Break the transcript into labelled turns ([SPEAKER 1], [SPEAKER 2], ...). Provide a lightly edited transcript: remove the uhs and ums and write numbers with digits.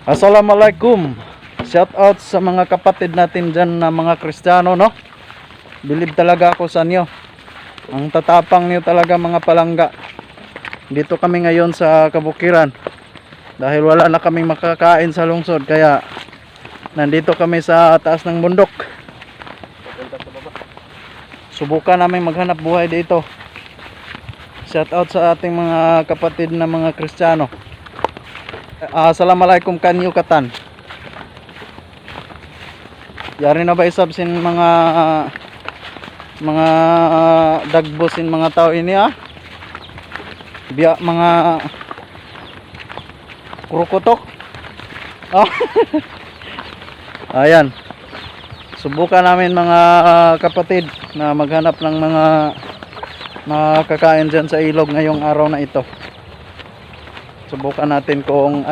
[SPEAKER 1] Assalamualaikum. Shout out sa mga kapatid natin dyan na mga Kristiyano, no? Bilib talaga ako sa inyo. Ang tatapang niyo talaga, mga palangga. Dito kami ngayon sa Kabukiran. Dahil wala na kaming makakain sa lungsod, kaya nandito kami sa taas ng bundok. Subukan namin maghanap buhay dito. Shout out sa ating mga kapatid na mga Kristiyano. Assalamualaikum kanyo katan. Yari na ba isab sin mga dagbo sin mga tao ini biya mga krukotok. Ayan. Subukan namin mga kapatid na maghanap ng mga makakain dyan sa ilog ngayong araw na ito. Subukan natin kung